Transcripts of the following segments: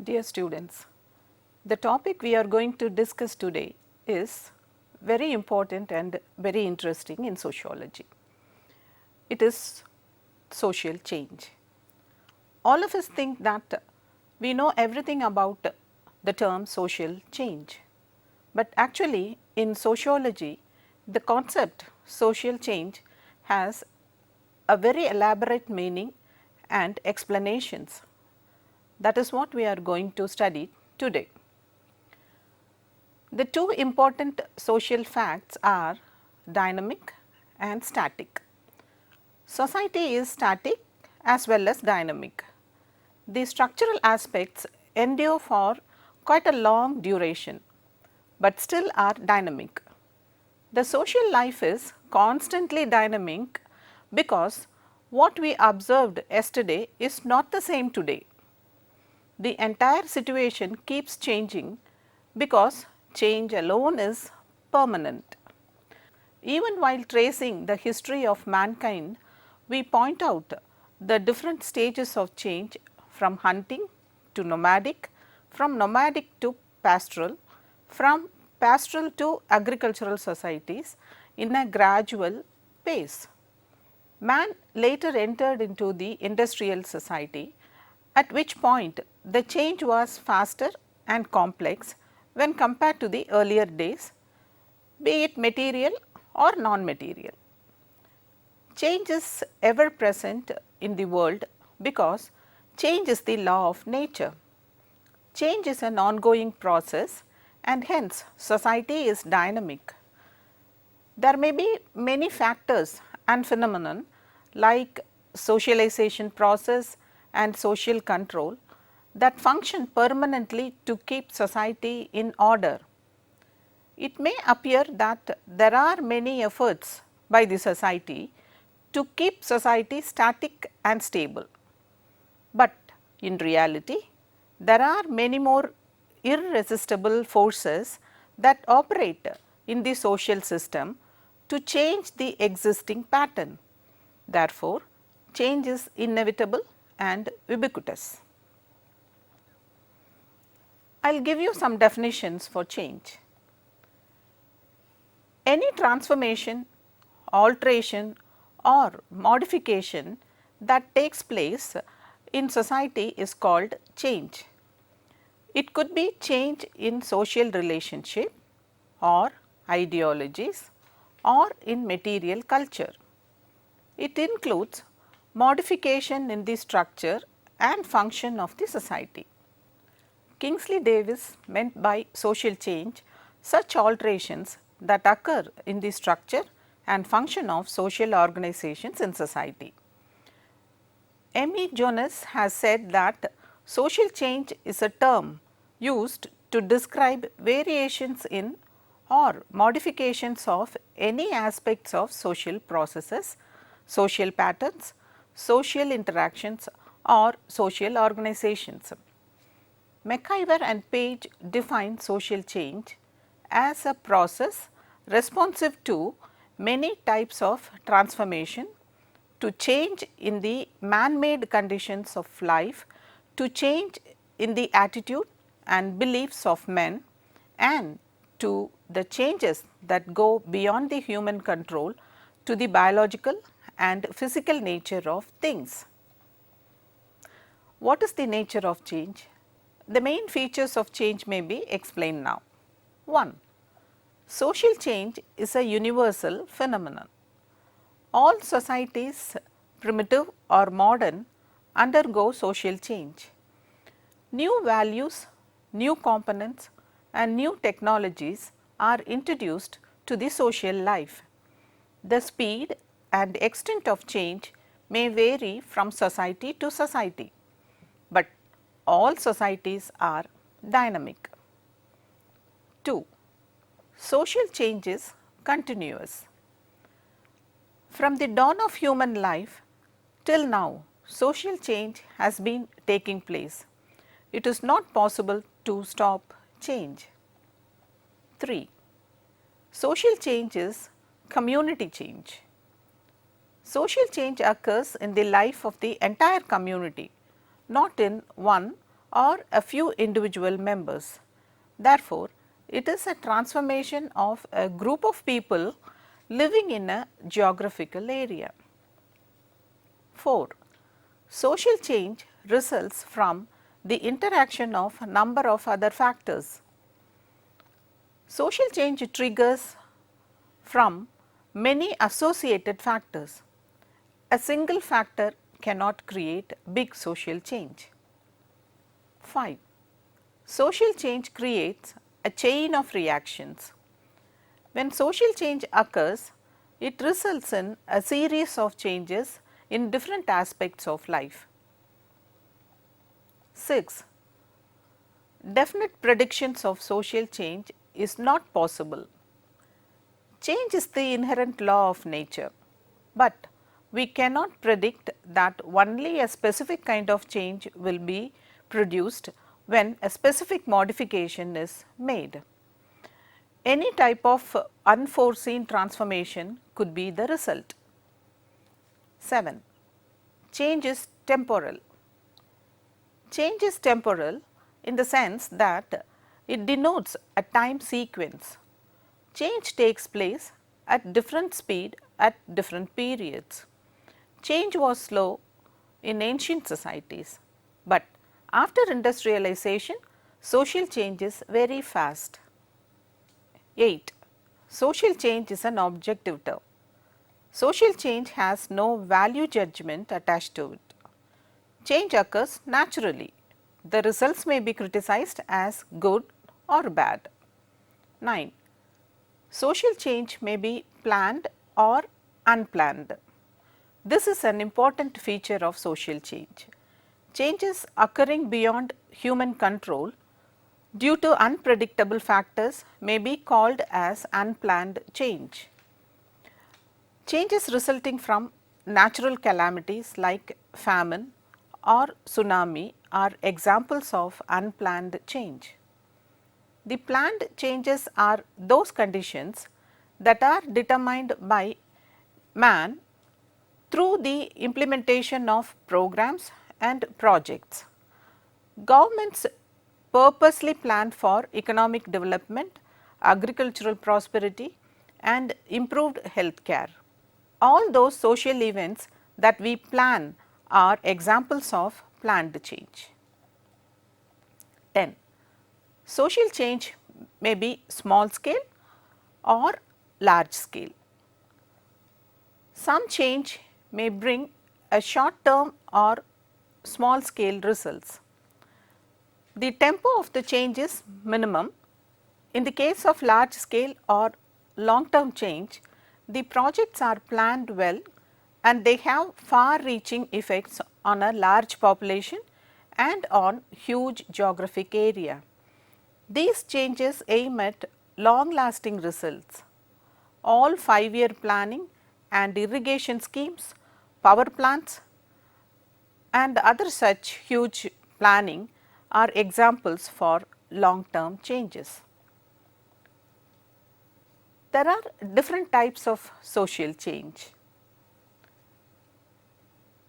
Dear students, the topic we are going to discuss today is very important and very interesting in sociology. It is social change. All of us think that we know everything about the term social change, but actually in sociology the concept social change has a very elaborate meaning and explanations. That is what we are going to study today. The two important social facts are dynamic and static. Society is static as well as dynamic. The structural aspects endure for quite a long duration, but still are dynamic. The social life is constantly dynamic because what we observed yesterday is not the same today. The entire situation keeps changing because change alone is permanent. Even while tracing the history of mankind, we point out the different stages of change from hunting to nomadic, from nomadic to pastoral, from pastoral to agricultural societies in a gradual pace. Man later entered into the industrial society, at which point the change was faster and complex when compared to the earlier days, be it material or non-material. Change is ever present in the world because change is the law of nature. Change is an ongoing process and hence society is dynamic. There may be many factors and phenomenon like socialization process and social control that function permanently to keep society in order. It may appear that there are many efforts by the society to keep society static and stable, but in reality there are many more irresistible forces that operate in the social system to change the existing pattern. Therefore, change is inevitable and ubiquitous. I will give you some definitions for change. Any transformation, alteration or modification that takes place in society is called change. It could be change in social relationship or ideologies or in material culture. It includes modification in the structure and function of the society. Kingsley Davis meant by social change such alterations that occur in the structure and function of social organizations in society. M. E. Jonas has said that social change is a term used to describe variations in or modifications of any aspects of social processes, social patterns, social interactions or social organizations. McIver and Page define social change as a process responsive to many types of transformation, to change in the man-made conditions of life, to change in the attitude and beliefs of men, and to the changes that go beyond the human control to the biological and physical nature of things. What is the nature of change? The main features of change may be explained now. 1. Social change is a universal phenomenon. All societies primitive or modern, undergo social change. New values, new components and new technologies are introduced to the social life. The speed and extent of change may vary from society to society, but all societies are dynamic. 2. Social change is continuous. From the dawn of human life till now, social change has been taking place. It is not possible to stop change. 3. Social change is community change. Social change occurs in the life of the entire community, not in one or a few individual members. Therefore, it is a transformation of a group of people living in a geographical area. 4. Social change results from the interaction of a number of other factors. Social change triggers from many associated factors. A single factor cannot create big social change. 5. Social change creates a chain of reactions. When social change occurs, it results in a series of changes in different aspects of life. 6. Definite predictions of social change is not possible. Change is the inherent law of nature, but we cannot predict that only a specific kind of change will be produced when a specific modification is made. Any type of unforeseen transformation could be the result. 7. Change is temporal. Change is temporal in the sense that it denotes a time sequence. Change takes place at different speed at different periods. Change was slow in ancient societies, but after industrialization, social change is very fast. 8. Social change is an objective term. Social change has no value judgment attached to it. Change occurs naturally. The results may be criticized as good or bad. 9. Social change may be planned or unplanned. This is an important feature of social change. Changes occurring beyond human control due to unpredictable factors may be called as unplanned change. Changes resulting from natural calamities like famine or tsunami are examples of unplanned change. The planned changes are those conditions that are determined by man through the implementation of programs and projects. Governments purposely plan for economic development, agricultural prosperity and improved health care. All those social events that we plan are examples of planned change. 10. Social change may be small scale or large scale. Some change may bring a short term or small scale results. The tempo of the change is minimum. In the case of large scale or long term change, the projects are planned well and they have far reaching effects on a large population and on huge geographic area. These changes aim at long lasting results. All 5-year planning and irrigation schemes, power plants and other such huge planning are examples for long term changes. There are different types of social change.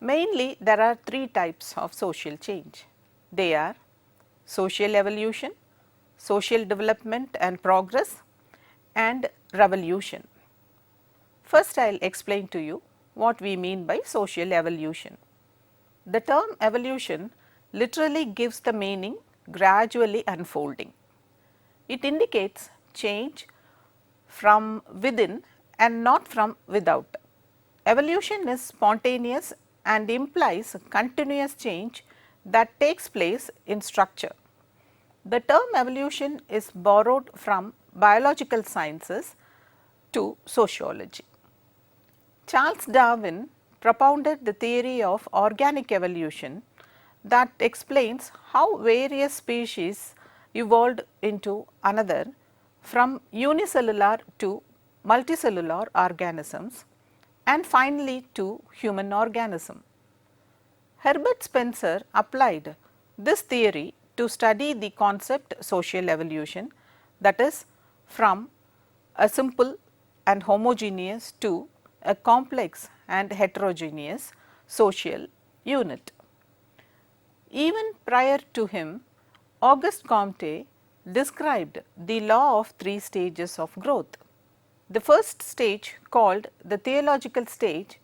Mainly there are 3 types of social change. They are social evolution, social development and progress and revolution. First I will explain to you what we mean by social evolution. The term evolution literally gives the meaning gradually unfolding. It indicates change from within and not from without. Evolution is spontaneous and implies continuous change that takes place in structure. The term evolution is borrowed from biological sciences to sociology. Charles Darwin propounded the theory of organic evolution that explains how various species evolved into another from unicellular to multicellular organisms and finally to human organism. Herbert Spencer applied this theory to study the concept social evolution, that is, from a simple and homogeneous to a complex and heterogeneous social unit. Even prior to him, Auguste Comte described the law of 3 stages of growth. The first stage, called the theological stage,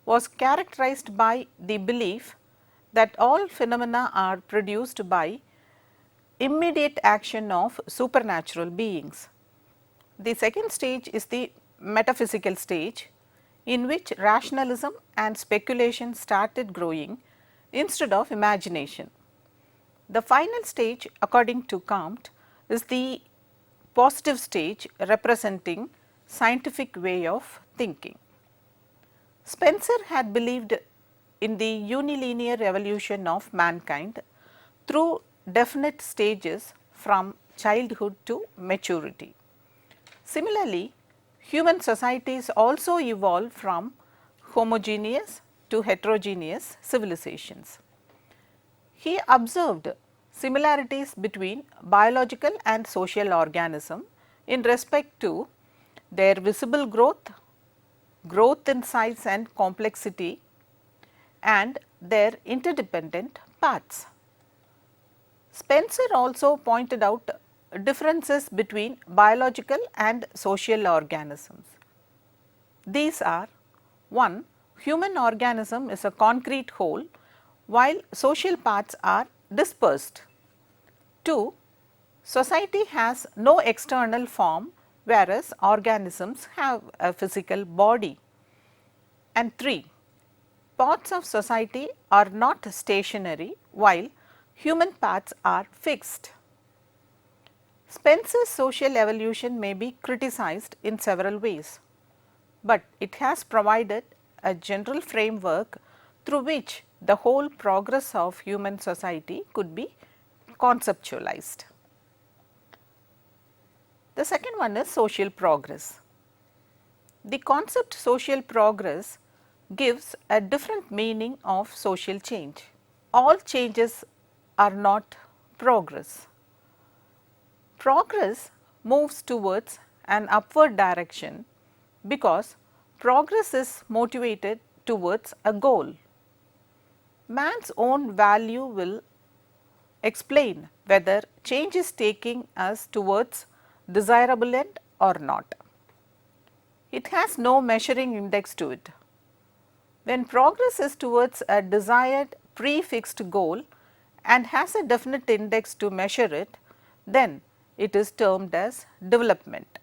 was characterized by the belief that all phenomena are produced by immediate action of supernatural beings. The second stage is the metaphysical stage, in which rationalism and speculation started growing instead of imagination. The final stage, according to Comte, is the positive stage, representing scientific way of thinking. Spencer had believed in the unilinear evolution of mankind through definite stages from childhood to maturity. Similarly, human societies also evolve from homogeneous to heterogeneous civilizations. He observed similarities between biological and social organism in respect to their visible growth, growth in size and complexity, and their interdependent parts. Spencer also pointed out differences between biological and social organisms. These are: 1. Human organism is a concrete whole, while social parts are dispersed. 2. Society has no external form, whereas organisms have a physical body. And 3. Parts of society are not stationary, while human parts are fixed. Spencer's social evolution may be criticized in several ways, but it has provided a general framework through which the whole progress of human society could be conceptualized. The second one is social progress. The concept social progress gives a different meaning of social change. All changes are not progress. Progress moves towards an upward direction because progress is motivated towards a goal. Man's own value will explain whether change is taking us towards desirable end or not. It has no measuring index to it. When progress is towards a desired prefixed goal and has a definite index to measure it, then it is termed as development.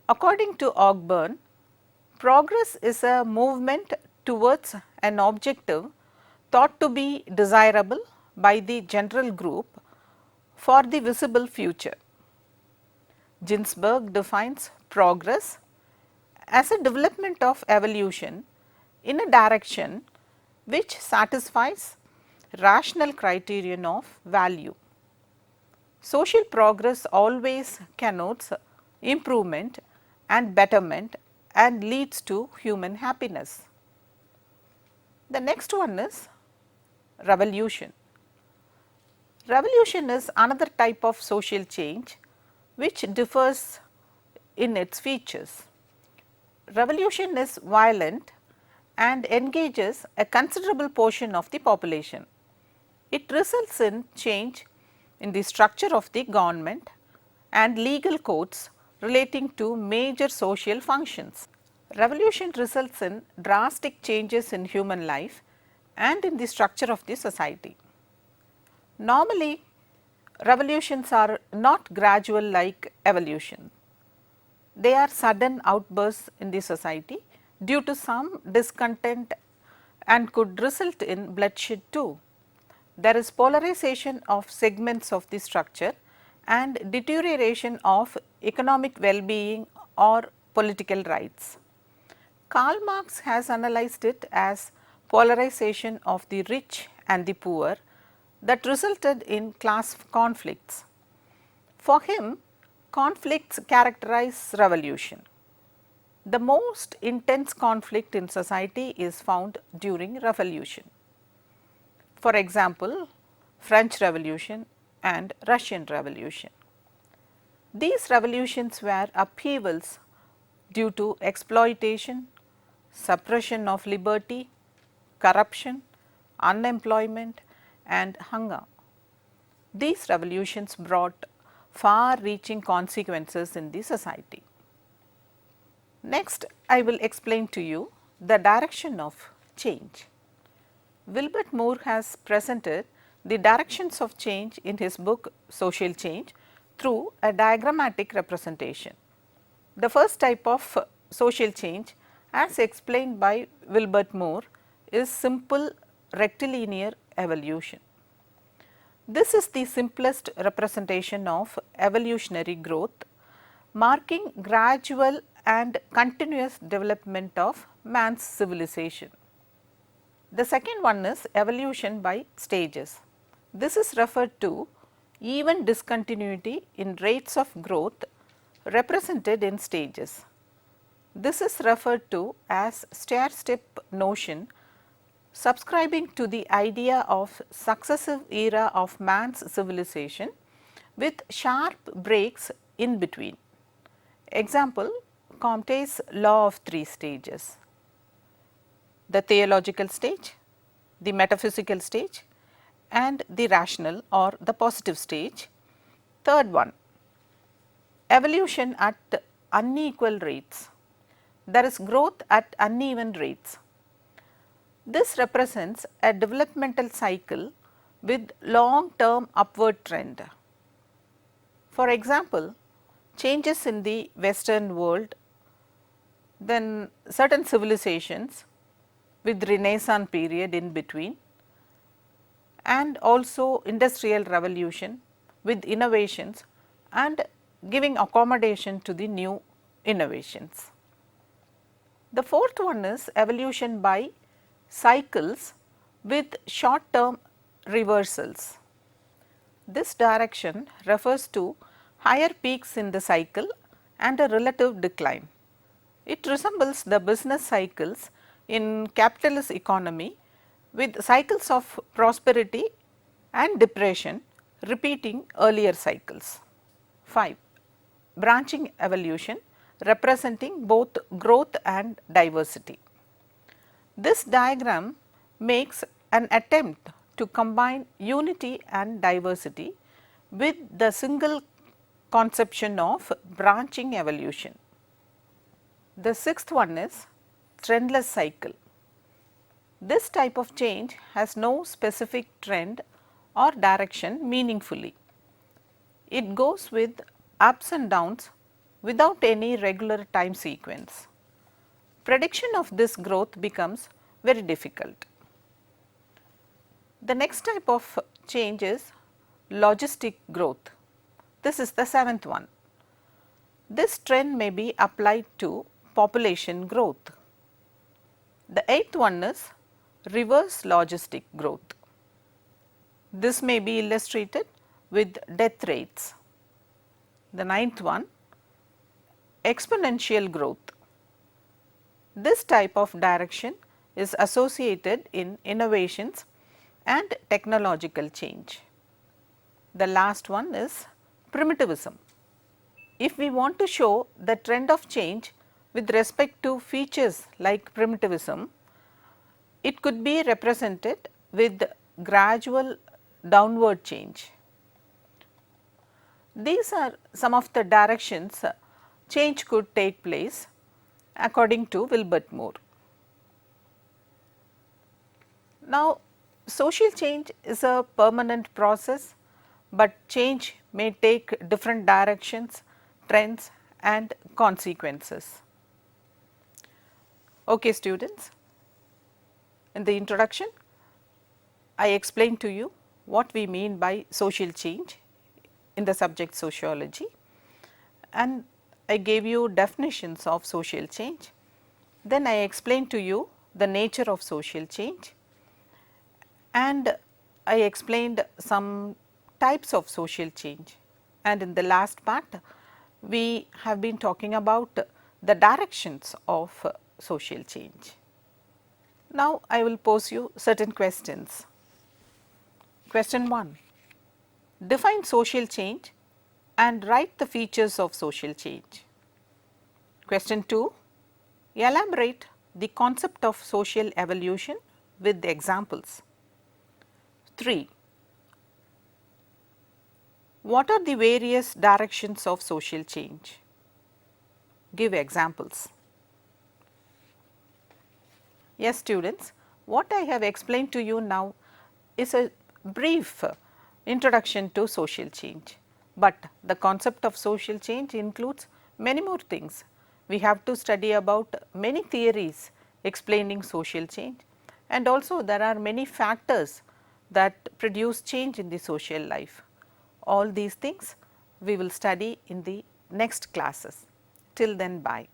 According to Ogburn, progress is a movement towards an objective thought to be desirable by the general group for the visible future. Ginsberg defines progress as a development of evolution in a direction which satisfies rational criterion of value. Social progress always connotes improvement and betterment and leads to human happiness. The next one is revolution. Revolution is another type of social change which differs in its features. Revolution is violent and engages a considerable portion of the population. It results in change in the structure of the government and legal codes relating to major social functions. Revolution results in drastic changes in human life and in the structure of the society. Normally, revolutions are not gradual like evolution. They are sudden outbursts in the society due to some discontent and could result in bloodshed too. There is polarization of segments of the structure and deterioration of economic well-being or political rights. Karl Marx has analyzed it as polarization of the rich and the poor that resulted in class conflicts. For him, conflicts characterize revolution. The most intense conflict in society is found during revolution. For example, French Revolution and Russian Revolution. These revolutions were upheavals due to exploitation, suppression of liberty, corruption, unemployment and hunger. These revolutions brought far reaching consequences in the society. Next, I will explain to you the direction of change. Wilbert Moore has presented the directions of change in his book Social Change through a diagrammatic representation. The first type of social change, as explained by Wilbert Moore, is simple rectilinear evolution. This is the simplest representation of evolutionary growth, marking gradual and continuous development of man's civilization. The second one is evolution by stages. This is referred to even discontinuity in rates of growth represented in stages. This is referred to as stair-step notion, subscribing to the idea of successive era of man's civilization with sharp breaks in between. Example, Comte's law of 3 stages: the theological stage, the metaphysical stage and the rational or the positive stage. Third one, evolution at unequal rates. There is growth at uneven rates. This represents a developmental cycle with long term upward trend. For example, changes in the Western world, then certain civilizations with Renaissance period in between, and also industrial revolution with innovations and giving accommodation to the new innovations. The fourth one is evolution by cycles with short term reversals. This direction refers to higher peaks in the cycle and a relative decline. It resembles the business cycles in capitalist economy with cycles of prosperity and depression repeating earlier cycles. 5. Branching evolution representing both growth and diversity. This diagram makes an attempt to combine unity and diversity with the single conception of branching evolution. The sixth one is trendless cycle. This type of change has no specific trend or direction meaningfully. It goes with ups and downs without any regular time sequence. Prediction of this growth becomes very difficult. The next type of change is logistic growth. This is the seventh one. This trend may be applied to population growth. The eighth one is reverse logistic growth. This may be illustrated with death rates. The ninth one, exponential growth. This type of direction is associated in innovations and technological change. The last one is primitivism. If we want to show the trend of change with respect to features like primitivism, it could be represented with gradual downward change. These are some of the directions change could take place according to Wilbert Moore. Now, social change is a permanent process, but change may take different directions, trends and consequences. Okay students, in the introduction I explained to you what we mean by social change in the subject sociology, and I gave you definitions of social change. Then I explained to you the nature of social change, and I explained some types of social change, and in the last part we have been talking about the directions of social change. Now I will pose you certain questions. Question 1. Define social change and write the features of social change. Question 2. Elaborate the concept of social evolution with the examples. 3. What are the various directions of social change? Give examples. Yes students, what I have explained to you now is a brief introduction to social change, but the concept of social change includes many more things. We have to study about many theories explaining social change, and also there are many factors that produce change in the social life. All these things we will study in the next classes. Till then, bye.